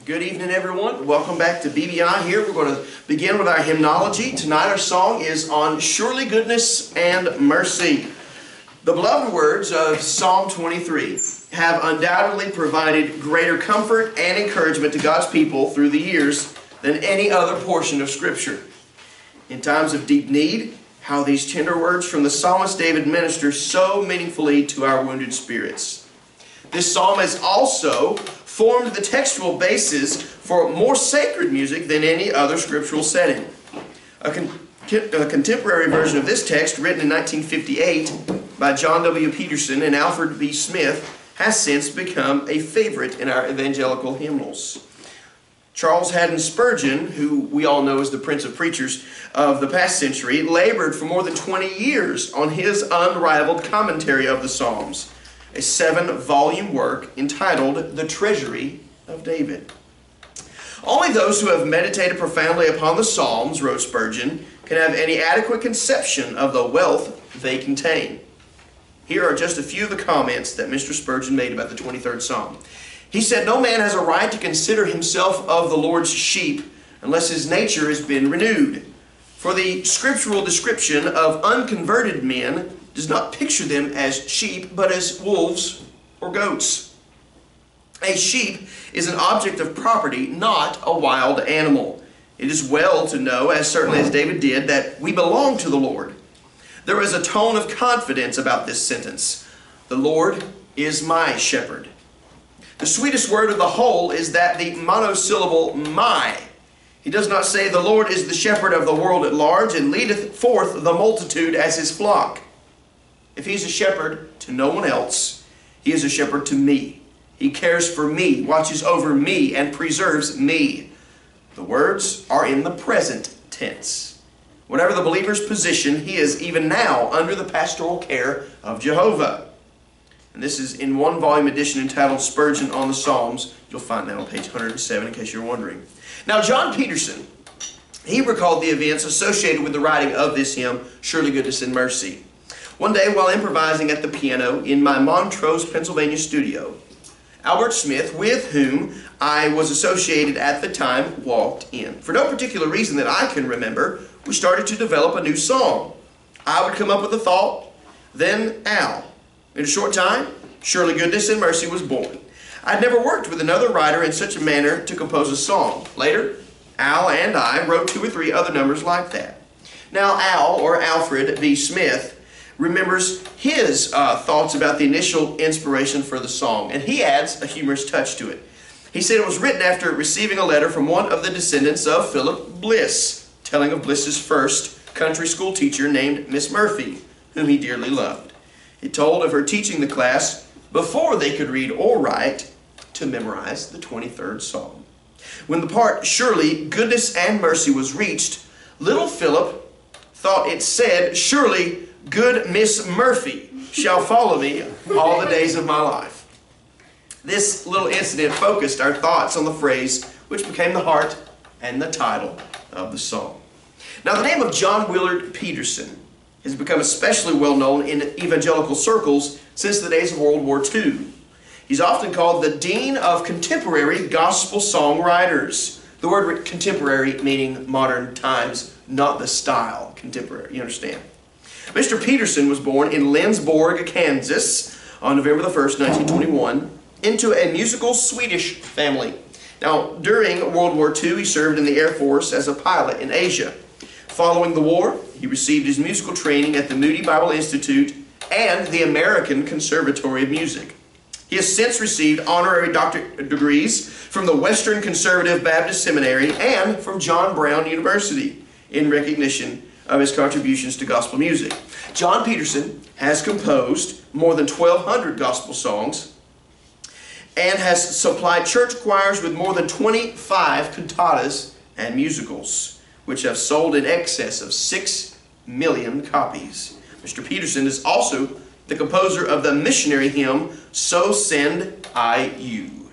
Good evening, everyone. Welcome back to BBI here. We're going to begin with our hymnology. Tonight our song is on Surely Goodness and Mercy. The beloved words of Psalm 23 have undoubtedly provided greater comfort and encouragement to God's people through the years than any other portion of Scripture. In times of deep need, how these tender words from the psalmist David minister so meaningfully to our wounded spirits. This psalm has also formed the textual basis for more sacred music than any other scriptural setting. A contemporary version of this text, written in 1958 by John W. Peterson and Alfred B. Smith, has since become a favorite in our evangelical hymnals. Charles Haddon Spurgeon, who we all know as the Prince of Preachers of the past century, labored for more than 20 years on his unrivaled commentary of the Psalms, a 7-volume work entitled The Treasury of David. Only those who have meditated profoundly upon the Psalms, wrote Spurgeon, can have any adequate conception of the wealth they contain. Here are just a few of the comments that Mr. Spurgeon made about the 23rd Psalm. He said, "No man has a right to consider himself of the Lord's sheep unless his nature has been renewed. For the scriptural description of unconverted men does not picture them as sheep, but as wolves or goats. A sheep is an object of property, not a wild animal. It is well to know, as certainly as David did, that we belong to the Lord. There is a tone of confidence about this sentence. The Lord is my shepherd. The sweetest word of the whole is that the monosyllable my. He does not say, the Lord is the shepherd of the world at large, and leadeth forth the multitude as his flock. If he's a shepherd to no one else, he is a shepherd to me. He cares for me, watches over me, and preserves me." The words are in the present tense. Whatever the believer's position, he is even now under the pastoral care of Jehovah. And this is in one volume edition entitled Spurgeon on the Psalms. You'll find that on page 107 in case you're wondering. Now, John Peterson, he recalled the events associated with the writing of this hymn, Surely Goodness and Mercy. One day, while improvising at the piano in my Montrose, Pennsylvania studio, Albert Smith, with whom I was associated at the time, walked in. For no particular reason that I can remember, we started to develop a new song. I would come up with a thought, then Al. In a short time, Surely Goodness and Mercy was born. I'd never worked with another writer in such a manner to compose a song. Later, Al and I wrote 2 or 3 other numbers like that. Now Al, or Alfred B. Smith, remembers his thoughts about the initial inspiration for the song, and he adds a humorous touch to it. He said it was written after receiving a letter from one of the descendants of Philip Bliss, telling of Bliss's first country school teacher named Miss Murphy, whom he dearly loved. It told of her teaching the class, before they could read or write, to memorize the 23rd Psalm. When the part, Surely Goodness and Mercy, was reached, little Philip thought it said, Surely good Miss Murphy shall follow me all the days of my life. This little incident focused our thoughts on the phrase which became the heart and the title of the song. Now, the name of John Willard Peterson has become especially well known in evangelical circles since the days of World War II. He's often called the Dean of Contemporary Gospel Songwriters. The word contemporary meaning modern times, not the style contemporary, you understand. Mr. Peterson was born in Lindsborg, Kansas on November the 1st, 1921, into a musical Swedish family. Now, during World War II, he served in the Air Force as a pilot in Asia. Following the war, he received his musical training at the Moody Bible Institute and the American Conservatory of Music. He has since received honorary doctorate degrees from the Western Conservative Baptist Seminary and from John Brown University in recognition of his contributions to gospel music. John Peterson has composed more than 1,200 gospel songs and has supplied church choirs with more than 25 cantatas and musicals, which have sold in excess of 6 million copies. Mr. Peterson is also the composer of the missionary hymn, So Send I You.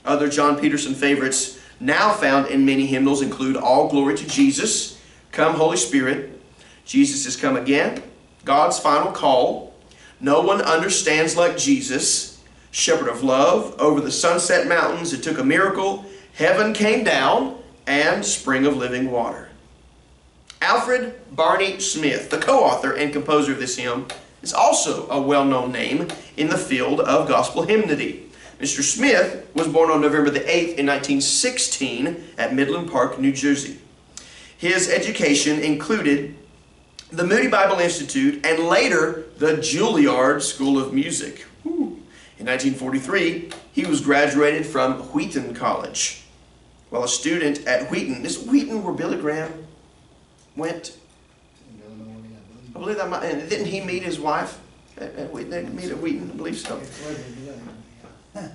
Other John Peterson favorites now found in many hymnals include All Glory to Jesus, Come Holy Spirit, Jesus Has Come Again, God's Final Call, No One Understands Like Jesus, Shepherd of Love, Over the Sunset Mountains, It Took a Miracle, Heaven Came Down, and Spring of Living Water. Alfred Barney Smith, the co-author and composer of this hymn, is also a well-known name in the field of gospel hymnody. Mr. Smith was born on November the 8th in 1916 at Midland Park, New Jersey. His education included the Moody Bible Institute and later the Juilliard School of Music. In 1943, he was graduated from Wheaton College. While a student at Wheaton, is Wheaton where Billy Graham went? I believe that might, and didn't he meet his wife at Wheaton? They meet at Wheaton, I believe so.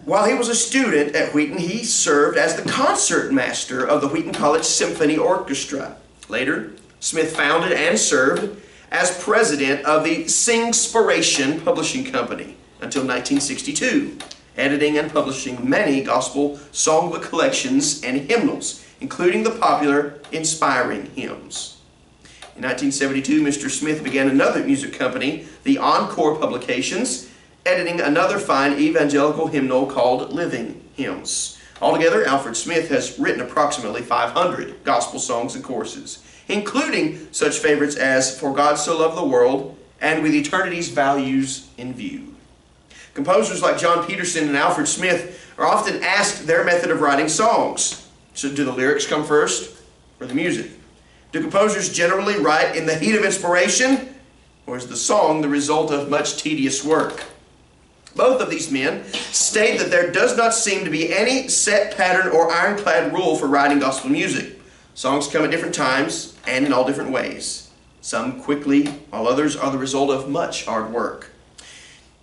While he was a student at Wheaton, he served as the concert master of the Wheaton College Symphony Orchestra. Later, Smith founded and served as president of the Singspiration Publishing Company until 1962, editing and publishing many gospel songbook collections and hymnals, including the popular Inspiring Hymns. In 1972, Mr. Smith began another music company, the Encore Publications, editing another fine evangelical hymnal called Living Hymns. Altogether, Alfred Smith has written approximately 500 gospel songs and choruses, including such favorites as For God So Loved the World and With Eternity's Values in View. Composers like John Peterson and Alfred Smith are often asked their method of writing songs. So do the lyrics come first or the music? Do composers generally write in the heat of inspiration, or is the song the result of much tedious work? Both of these men state that there does not seem to be any set pattern or ironclad rule for writing gospel music. Songs come at different times and in all different ways. Some quickly, while others are the result of much hard work.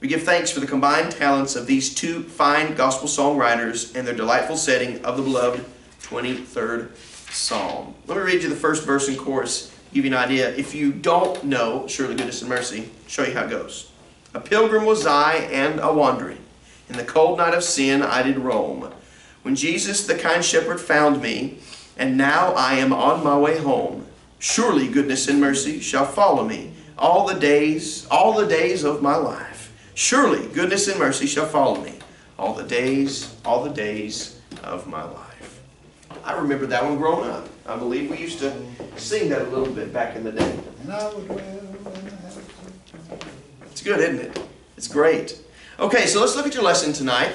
We give thanks for the combined talents of these two fine gospel songwriters and their delightful setting of the beloved 23rd Psalm. Let me read you the first verse and chorus, give you an idea. If you don't know Surely Goodness and Mercy, show you how it goes. A pilgrim was I and a wandering. In the cold night of sin I did roam. When Jesus the kind shepherd found me, and now I am on my way home. Surely goodness and mercy shall follow me all the days of my life. Surely goodness and mercy shall follow me all the days of my life. I remember that one growing up. I believe we used to sing that a little bit back in the day. It's good, isn't it? It's great. Okay, so let's look at your lesson tonight.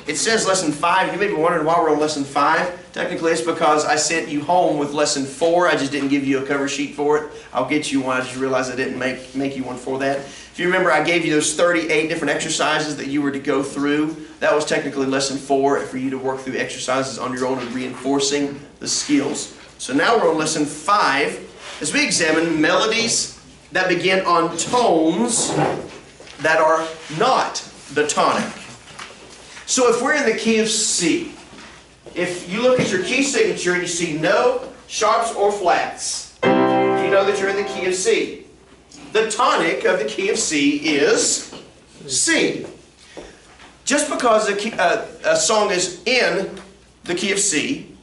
It says lesson 5. You may be wondering why we're on lesson 5. Technically, it's because I sent you home with lesson 4. I just didn't give you a cover sheet for it. I'll get you one. I just realized I didn't make you one for that. If you remember, I gave you those 38 different exercises that you were to go through. That was technically lesson 4 for you to work through exercises on your own and reinforcing the skills. So now we're on lesson 5 as we examine melodies that begin on tones that are not the tonic. So if we're in the key of C, if you look at your key signature and you see no sharps or flats, you know that you're in the key of C. The tonic of the key of C is C. Just because a song is in the key of C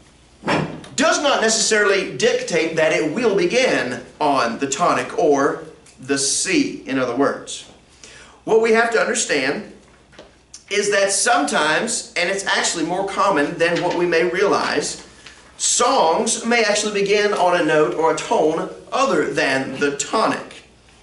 does not necessarily dictate that it will begin on the tonic or the C, in other words. What we have to understand is that sometimes, and it's actually more common than what we may realize, songs may actually begin on a note or a tone other than the tonic.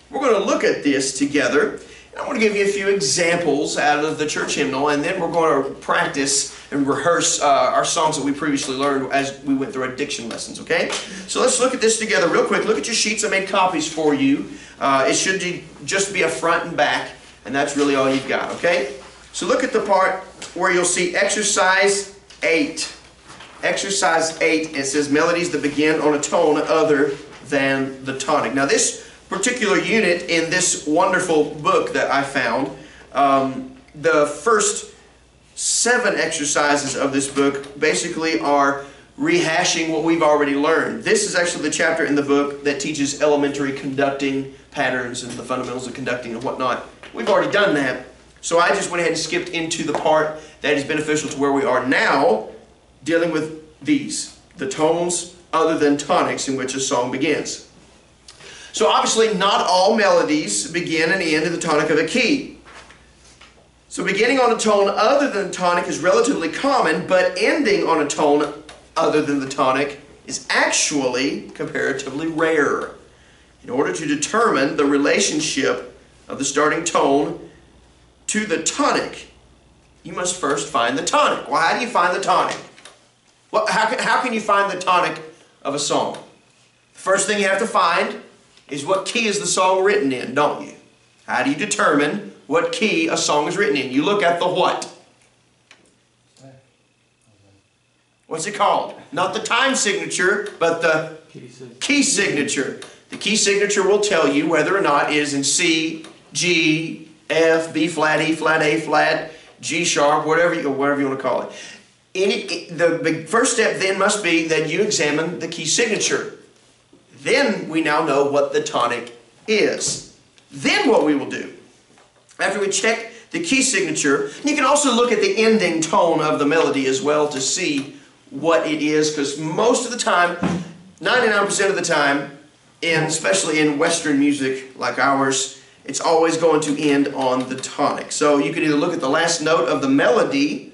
We're going to look at this together. I want to give you a few examples out of the church hymnal, and then we're going to practice and rehearse our songs that we previously learned as we went through our diction lessons, okay? So let's look at this together real quick. Look at your sheets. I made copies for you. It should just be a front and back, and that's really all you've got, okay? So look at the part where you'll see exercise 8. Exercise 8, it says melodies that begin on a tone other than the tonic. Now this particular unit in this wonderful book that I found, the first 7 exercises of this book basically are rehashing what we've already learned. This is actually the chapter in the book that teaches elementary conducting patterns and the fundamentals of conducting and whatnot. We've already done that. So I just went ahead and skipped into the part that is beneficial to where we are now, dealing with these, the tones other than tonics in which a song begins. So obviously not all melodies begin and end in the tonic of a key. So beginning on a tone other than the tonic is relatively common, but ending on a tone other than the tonic is actually comparatively rare. In order to determine the relationship of the starting tone to the tonic, you must first find the tonic. Well, how do you find the tonic? Well, how can you find the tonic of a song? The first thing you have to find is what key is the song written in, don't you? How do you determine what key a song is written in? You look at the what? What's it called? Not the time signature, but the key signature. The key signature will tell you whether or not it is in C, G, F, B flat, E flat, A flat, G sharp, whatever you want to call it. The first step then must be that you examine the key signature. Then we now know what the tonic is. Then what we will do, after we check the key signature, you can also look at the ending tone of the melody as well to see what it is, because most of the time, 99% of the time, especially in Western music like ours, it's always going to end on the tonic. So you can either look at the last note of the melody,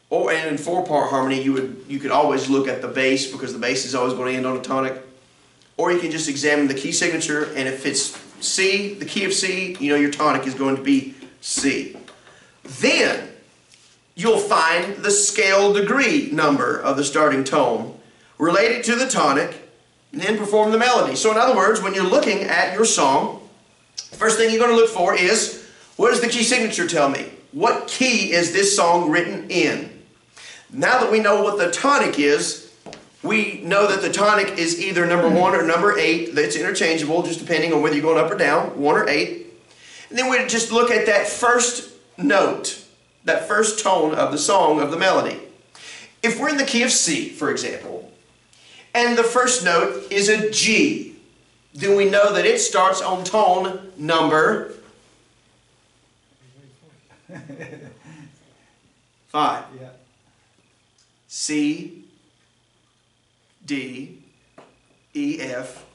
or in 4-part harmony, you could always look at the bass, because the bass is always going to end on a tonic. Or you can just examine the key signature, and if it's C, the key of C, you know your tonic is going to be C. Then you'll find the scale degree number of the starting tone, relate it to the tonic, and then perform the melody. So in other words, when you're looking at your song, the first thing you're going to look for is, what does the key signature tell me? What key is this song written in? Now that we know what the tonic is, we know that the tonic is either number 1 or number 8. That's interchangeable, just depending on whether you're going up or down, 1 or 8. And then we just look at that first note, that first tone of the song, of the melody. If we're in the key of C, for example, and the first note is a G, then we know that it starts on tone number 5. Yeah. C, D, E, F,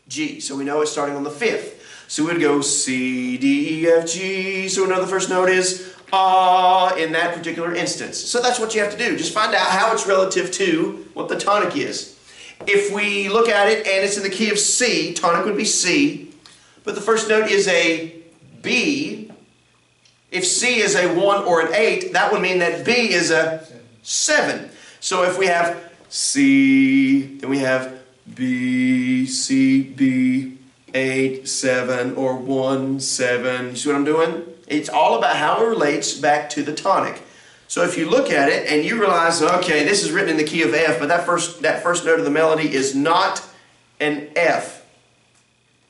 G. So we know it's starting on the 5th. So we'd go C, D, E, F, G. So we know the first note is in that particular instance. So that's what you have to do. Just find out how it's relative to what the tonic is. If we look at it and it's in the key of C, tonic would be C, but the first note is a B. If C is a 1 or an 8, that would mean that B is a 7. So if we have C, then we have B, C, B, 8, 7, or 1, 7. You see what I'm doing? It's all about how it relates back to the tonic. So if you look at it and you realize, okay, this is written in the key of F, but that first note of the melody is not an F,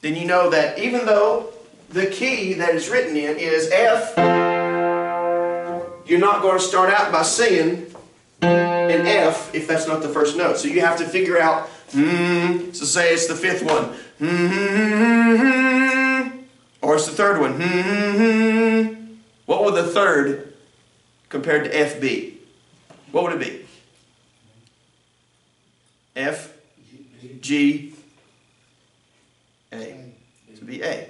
then you know that even though the key that it's written in is F, you're not going to start out by singing an F if that's not the first note. So you have to figure out, so say it's the 5th one, or it's the 3rd one. What would the 3rd compared to F be? What would it be? F, G, A. So it'd be A.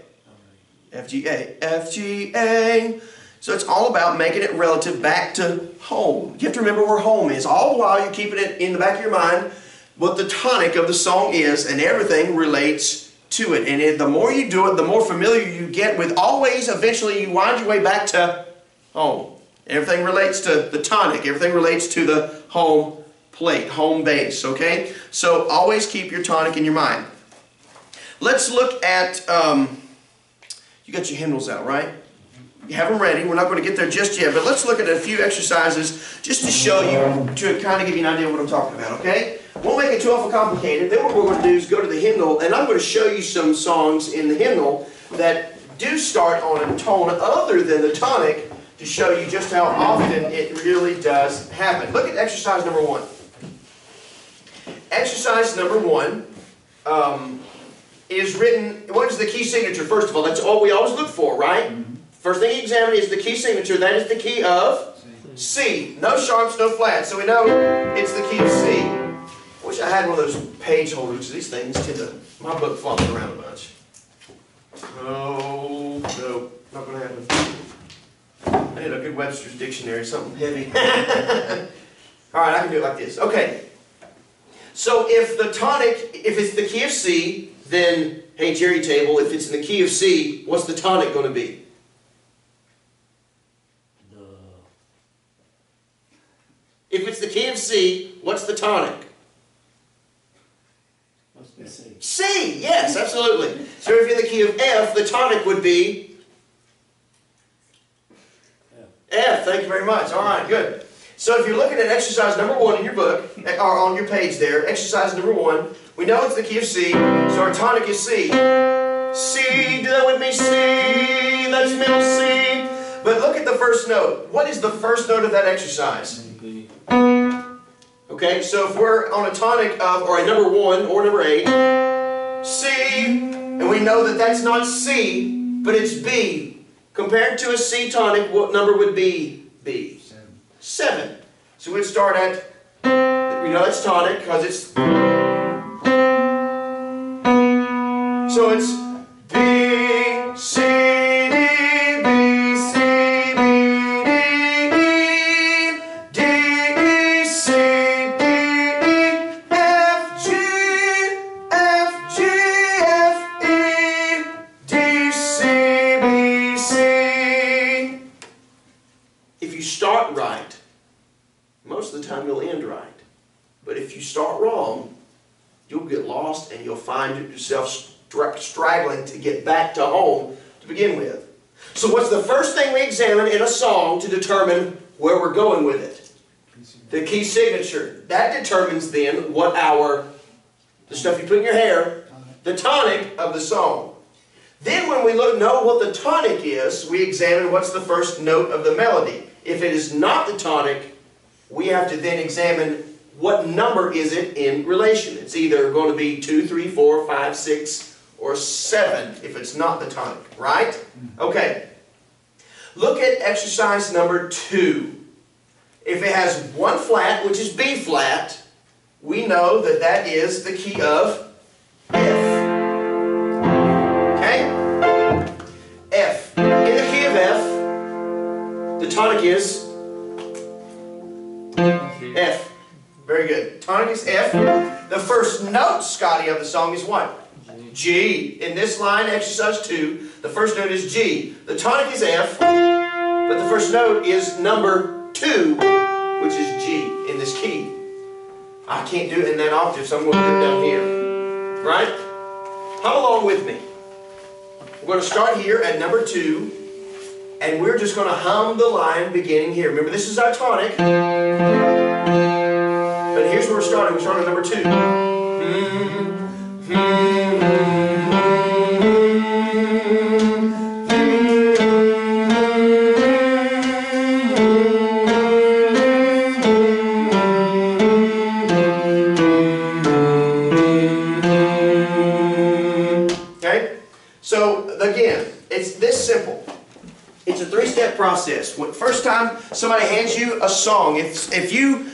F, G, A. F, G, A. So it's all about making it relative back to home. You have to remember where home is. All the while you're keeping it in the back of your mind what the tonic of the song is, and everything relates to it. And the more you do it, the more familiar you get with, always eventually you wind your way back to home. Everything relates to the tonic. Everything relates to the home plate, home base, okay? So always keep your tonic in your mind. Let's look at, you got your hymnals out, right? You have them ready. We're not going to get there just yet, but let's look at a few exercises just to show you, to kind of give you an idea of what I'm talking about, okay? Won't make it too awful complicated. Then what we're going to do is go to the hymnal, and I'm going to show you some songs in the hymnal that do start on a tone other than the tonic to show you just how often it really does happen. Look at exercise number 1. Exercise number 1 is written, what is the key signature? First of all, that's all we always look for, right? First thing you examine is the key signature. That is the key of C. No sharps, no flats. So we know it's the key of C. I wish I had one of those page holders. These things tend to, my book flops around a bunch. Oh, no, not going to happen. I need a good Webster's dictionary, something heavy. All right, I can do it like this. Okay. So if the tonic, if it's the key of C, then, hey, Jerry table, if it's in the key of C, what's the tonic going to be? If it's the key of C, what's the tonic? C. C, yes, absolutely. So if you're in the key of F, the tonic would be? F, thank you very much. All right, good. So if you're looking at exercise number 1 in your book, or on your page there, exercise number 1, we know it's the key of C, so our tonic is C. C, do that with me, C, that's middle C. But look at the first note. What is the first note of that exercise? B. Okay, so if we're on a tonic of, or a number 1 or number 8, C, and we know that that's not C, but it's B. Compared to a C tonic, what number would be B? 7. So we'd start at, we know that's tonic because it's, so it's B, C, D, B, C, B, D, E, D, E, C, D, E, F, G, F, G, F, E, D, C, B, C. If you start right, most of the time you'll end right. But if you start wrong, you'll get lost and you'll find yourself straggling to get back to home to begin with. So what's the first thing we examine in a song to determine where we're going with it? The key signature. That determines then what the stuff you put in your hair, the tonic of the song. Then when we know what the tonic is, we examine what's the first note of the melody. If it is not the tonic, we have to then examine what number is it in relation. It's either going to be 2, 3, 4, 5, 6, or 7 if it's not the tonic, right? Okay. Look at exercise number 2. If it has 1 flat, which is B flat, we know that that is the key of F. Okay? F. In the key of F, the tonic is F. Very good. Tonic is F. The first note, Scotty, of the song is what? G. In this line, exercise 2, the first note is G. The tonic is F, but the first note is number 2, which is G in this key. I can't do it in that octave, so I'm going to do it down here. Right? Come along with me. We're going to start here at number 2, and we're just going to hum the line beginning here. Remember, this is our tonic. But here's where we're starting. We're starting at number 2. Okay? So, again, it's this simple. It's a 3-step process. First time somebody hands you a song, if you...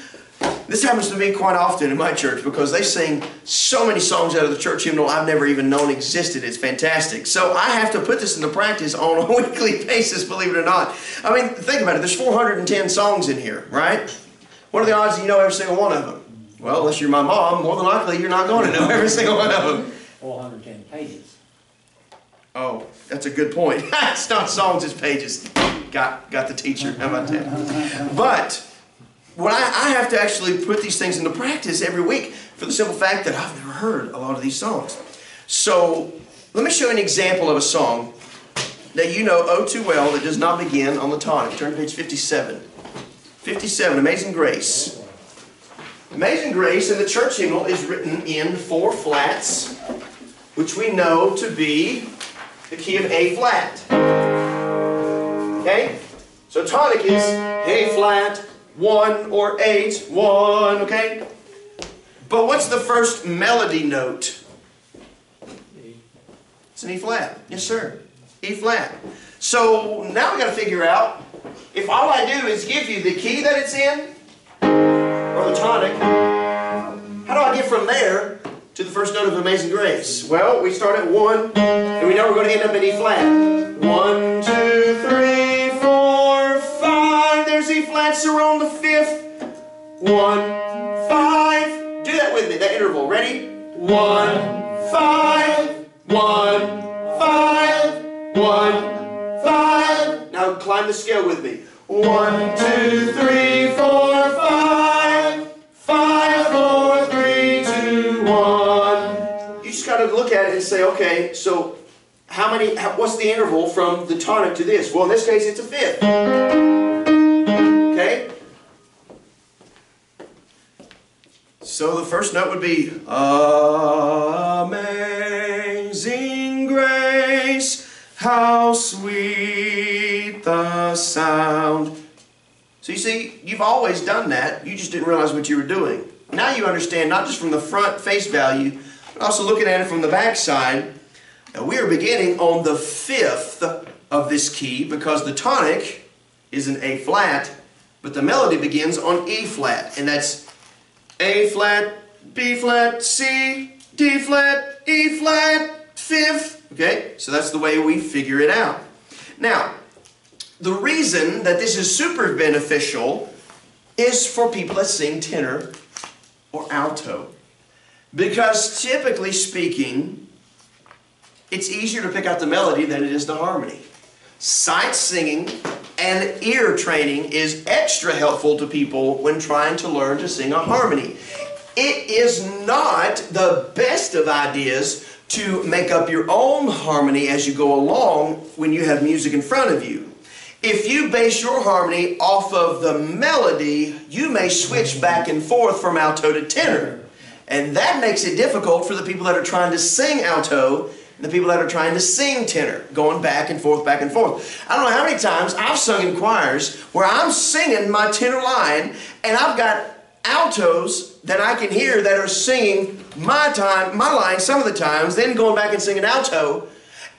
This happens to me quite often in my church because they sing so many songs out of the church hymnal I've never even known existed. It's fantastic. So I have to put this into practice on a weekly basis, believe it or not. I mean, think about it. There's 410 songs in here, right? What are the odds that you know every single one of them? Well, unless you're my mom, more than likely you're not going to know every single one of them. 410 pages. Oh, that's a good point. It's not songs, it's pages. Got the teacher. How about that? But when I have to actually put these things into practice every week for the simple fact that I've never heard a lot of these songs. So let me show you an example of a song that you know oh too well that does not begin on the tonic. Turn to page 57. 57, Amazing Grace. Amazing Grace in the church hymnal is written in 4 flats, which we know to be the key of A flat. Okay? So tonic is A flat, 1 or 8, 1, okay? But what's the first melody note? E. It's an E flat. Yes, sir. E flat. So now we got to figure out if all I do is give you the key that it's in, or the tonic, how do I get from there to the first note of Amazing Grace? Well, we start at 1, and we know we're going to end up in E flat. 1, 2, 3, 4, 5. C flats are on the 5th. 1, 5. Do that with me, that interval. Ready? 1, 5, 1, 5, 1, 5. Now climb the scale with me. 1, 2, 3, 4, 5. 5, 4, 3, 2, 1. You just got to look at it and say, okay, so what's the interval from the tonic to this? Well, in this case, it's a 5th. Okay? So the first note would be Amazing Grace, how sweet the sound. So you see, you've always done that. You just didn't realize what you were doing. Now you understand, not just from the front face value, but also looking at it from the back side. Now we are beginning on the 5th of this key because the tonic is an A flat, but the melody begins on E flat, and that's A flat, B flat, C, D flat, E flat, 5th. Okay, so that's the way we figure it out. Now, the reason that this is super beneficial is for people that sing tenor or alto. Because typically speaking, it's easier to pick out the melody than it is the harmony. Sight singing and ear training is extra helpful to people when trying to learn to sing a harmony. It is not the best of ideas to make up your own harmony as you go along when you have music in front of you. If you base your harmony off of the melody, you may switch back and forth from alto to tenor. And that makes it difficult for the people that are trying to sing alto and the people that are trying to sing tenor, going back and forth, back and forth. I don't know how many times I've sung in choirs where I'm singing my tenor line and I've got altos that I can hear that are singing my line some of the times, then going back and singing alto,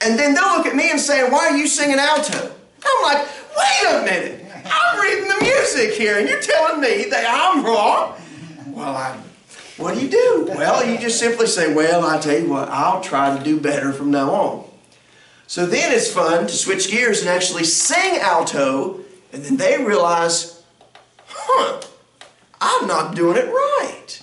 and then they'll look at me and say, "Why are you singing alto?" I'm like, wait a minute, I'm reading the music here and you're telling me that I'm wrong? Well, what do you do? Well, you just simply say, well, I tell you what, I'll try to do better from now on. So then it's fun to switch gears and actually sing alto, and then they realize, I'm not doing it right.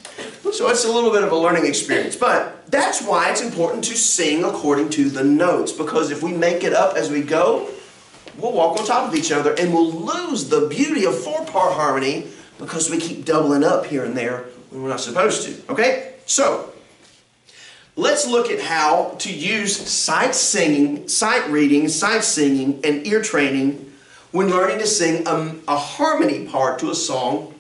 So it's a little bit of a learning experience, but that's why it's important to sing according to the notes, because if we make it up as we go, we'll walk on top of each other and we'll lose the beauty of 4-part harmony because we keep doubling up here and there when we're not supposed to. Okay? So, let's look at how to use sight singing, sight reading, sight singing, and ear training when learning to sing a harmony part to a song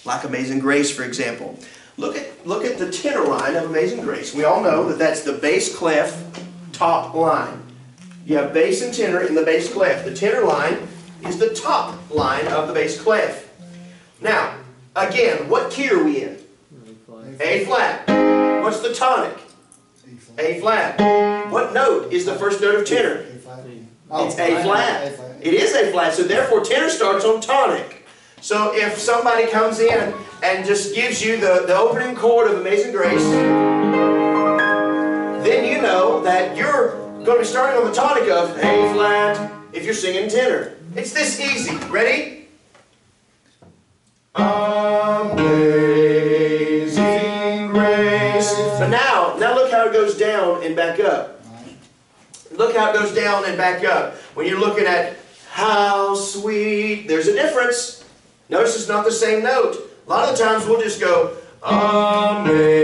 like Amazing Grace, for example. Look at the tenor line of Amazing Grace. We all know that that's the bass clef top line. You have bass and tenor in the bass clef. The tenor line is the top line of the bass clef. Now, again, what key are we in? A flat. What's the tonic? A flat. What note is the first note of tenor? It's A flat. It is A flat, so therefore tenor starts on tonic. So if somebody comes in and just gives you the opening chord of Amazing Grace, then you know that you're going to be starting on the tonic of A flat if you're singing tenor. It's this easy. Ready? Amazing Grace. But now look how it goes down and back up. Look how it goes down and back up. When you're looking at how sweet, there's a difference. Notice it's not the same note. A lot of the times we'll just go Amazing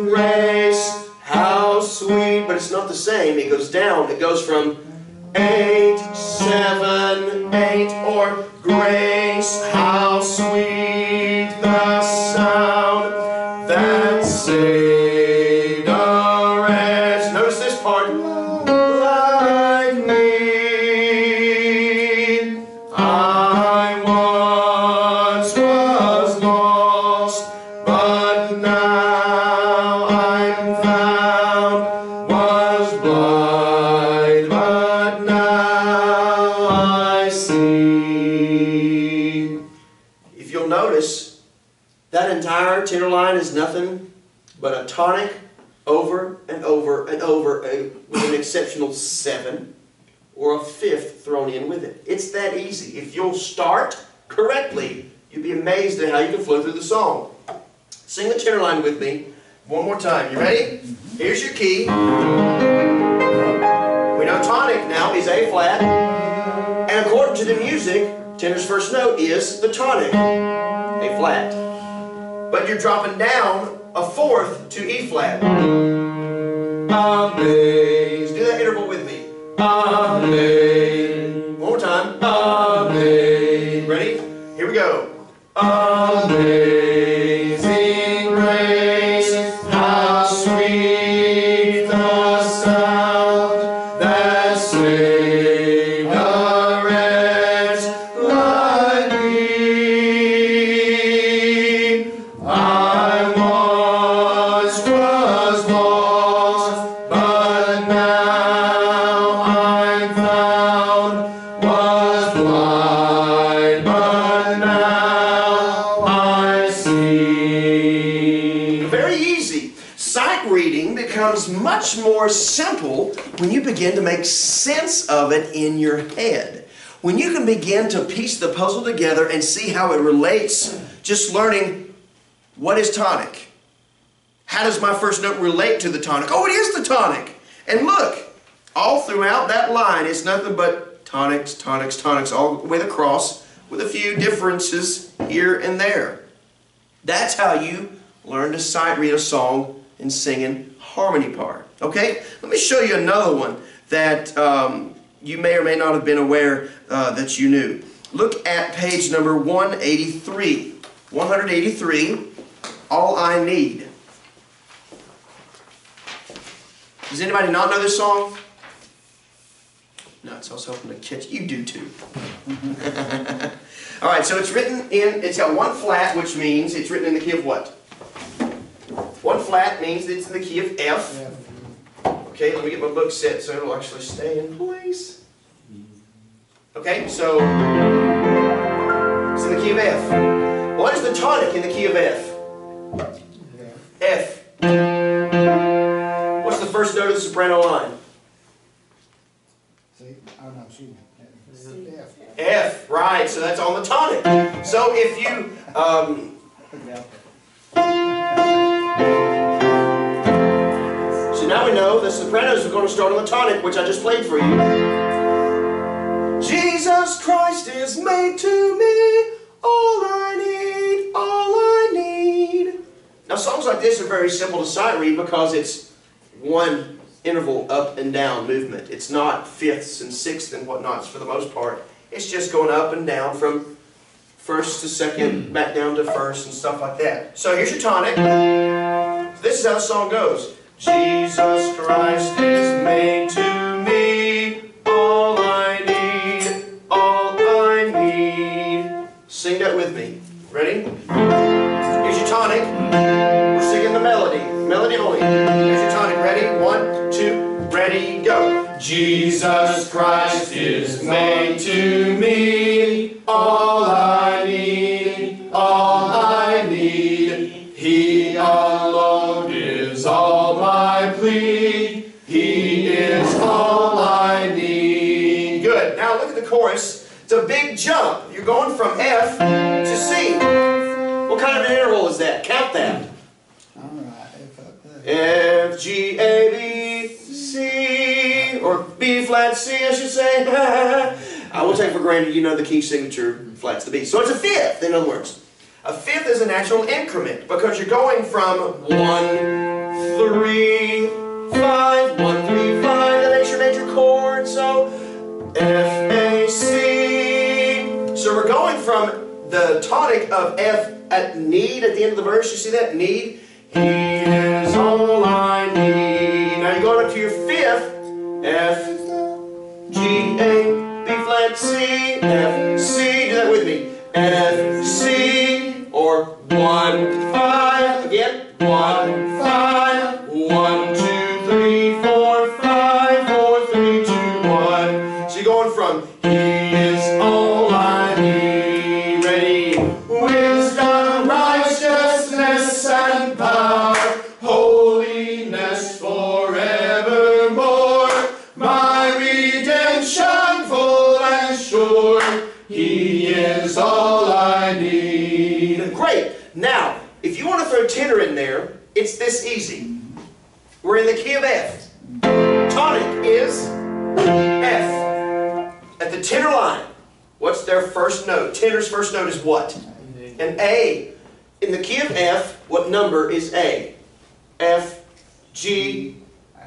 Grace, how sweet, but it's not the same. It goes down. It goes from 8, 7, 8, or Grace, how sweet the sound that saved a wretch. Notice this part. Like me, I once was lost, but now I'm found, was blind, but now I see. If you'll notice, that entire tenor line is nothing but a tonic over and over and over with an exceptional 7. or a fifth thrown in with it. It's that easy. If you'll start correctly, you'll be amazed at how you can flow through the song. Sing the tenor line with me one more time. You ready? Here's your key. We know tonic now is A flat. And according to the music, tenor's first note is the tonic, A flat. But you're dropping down a fourth to E flat. Amaze. Do that interval with me. Amaze. One more time. Amaze. Ready? Here we go. Amazing grace, how sweet the sound that saved a wretch like me. I once was lost, but now I'm found. Was blind, but now I see. Very easy. Sight reading becomes much more simple when you begin to make sense of it in your head. When you can begin to piece the puzzle together and see how it relates, just learning what is tonic. How does my first note relate to the tonic? Oh, it is the tonic. And look, all throughout that line, it's nothing but tonics, tonics, tonics, all the way across, with a few differences here and there. That's how you learn to sight read a song and sing in harmony part. Okay? Let me show you another one that you may or may not have been aware that you knew. Look at page number 183. 183, All I Need. Does anybody not know this song? No, it's also hoping to catch. You do too. All right, so it's written in, it's got one flat, which means it's written in the key of what? One flat means it's in the key of F. Okay, let me get my book set so it'll actually stay in place. Okay, so it's in the key of F. What is the tonic in the key of F? F. What's the first note of the soprano line? See? Oh no, excuse me. F. F, right, so that's on the tonic. So if you, so now we know the sopranos are going to start on the tonic, which I just played for you. Jesus Christ is made to me, all I need, all I need. Now songs like this are very simple to sight read because it's one interval up and down movement. It's not fifths and sixths and whatnots for the most part. It's just going up and down from first to second, back down to first and stuff like that. So here's your tonic. This is how the song goes. Jesus Christ is made to me, all I need, all I need. Sing that with me. Ready? Here's your tonic. We're singing the melody. Melody only. Here's your tonic. Ready? 1, 2, ready, go. Jesus Christ is made to me, all I need, all I need. He alone is all my plea. He is all I need. Good. Now look at the chorus. It's a big jump. You're going from F to C. What kind of an interval is that? Count that. All right. F up there. F, G, A, B, C, or B flat C, I should say. I will take for granted you know the key signature flats the B. So it's a fifth, in other words. A fifth is a natural increment because you're going from 1, 3, 5, 1, 3, 5. That's your major chord. So F, A, C. So we're going from the tonic of F at need at the end of the verse. You see that? Need. He is all I need. Now you're going up to your fifth. F, G, A, B flat, C, F, C. Do that with me. F, C, or 1, 5. Again. 1, 5. 1, 2, 3, 4, 5. 4, 3, 2, 1. So you're going from He is all I need. Ready? Wisdom, righteousness, and power, holiness forevermore. My redemption need. Great. Now, if you want to throw tenor in there, it's this easy. We're in the key of F. Tonic is F. At the tenor line, what's their first note? Tenor's first note is what? An A. In the key of F, what number is A? F, G,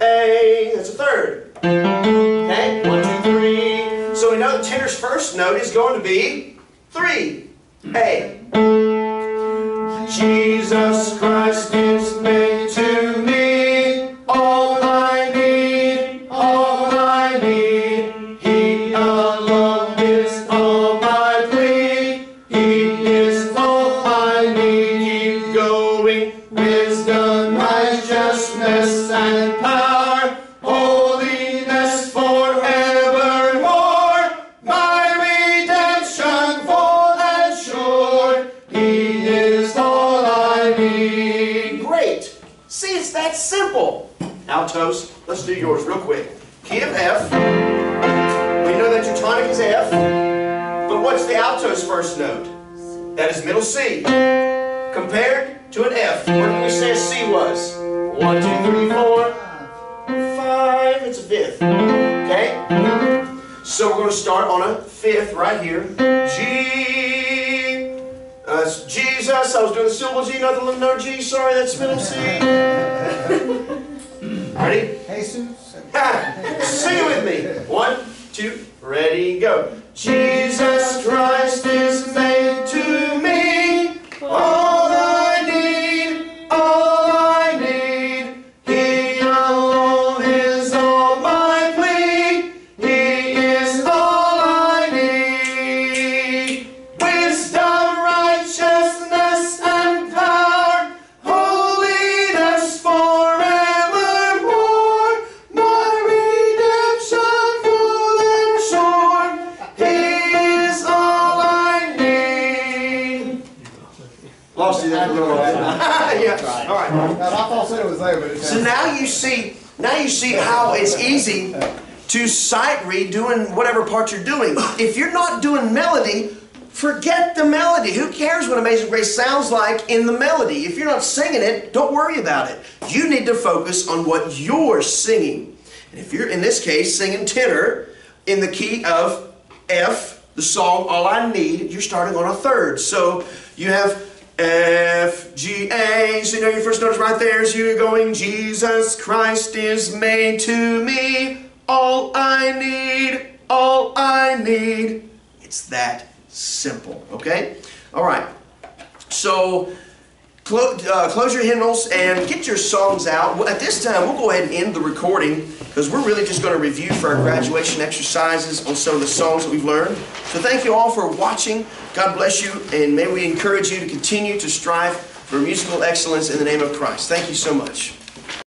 A. That's a third. Okay? 1, 2, 3. So we know the tenor's first note is going to be 3. A. Jesus Christ is made to me all I need, all I need. He alone is all my plea. He is all I need. Keep going. Wisdom, righteousness, and power. Holiness forevermore. My redemption full and sure. He is all I need. Great. See, it's that simple. Altos, let's do yours real quick. Key of F. We know that your tonic is F. But what's the alto's first note? That is middle C. Compared to an F, what did we say a C was? 1, 2, 3, 4, 5. It's a fifth. Okay? So we're going to start on a fifth right here. G. That's Jesus. I was doing the syllable G, not the note G. Sorry, that's middle C. Ready? Jesus. Sing it with me. 1, 2, ready, go. Jesus Christ is made to me all I need, all I need. He alone is all my plea. He is all I need. Wisdom, righteousness, and power, holiness forevermore. My redemption full and sure. He is all I need. Lost you there a little bit. Yeah. All right. Now, I thought it was there, but it's. So now you see how it's easy to sight read doing whatever part you're doing. If you're not doing melody, forget the melody. Who cares what Amazing Grace sounds like in the melody? If you're not singing it, don't worry about it. You need to focus on what you're singing. And if you're, in this case, singing tenor in the key of F, the song All I Need, you're starting on a third. So you have F, G, A. So you know your first note is right there. So you're going, Jesus Christ is made to me. All I need, all I need. It's that simple, okay? All right. So close your hymnals and get your songs out. At this time, we'll go ahead and end the recording because we're really just going to review for our graduation exercises on some of the songs that we've learned. So thank you all for watching. God bless you, and may we encourage you to continue to strive for musical excellence in the name of Christ. Thank you so much.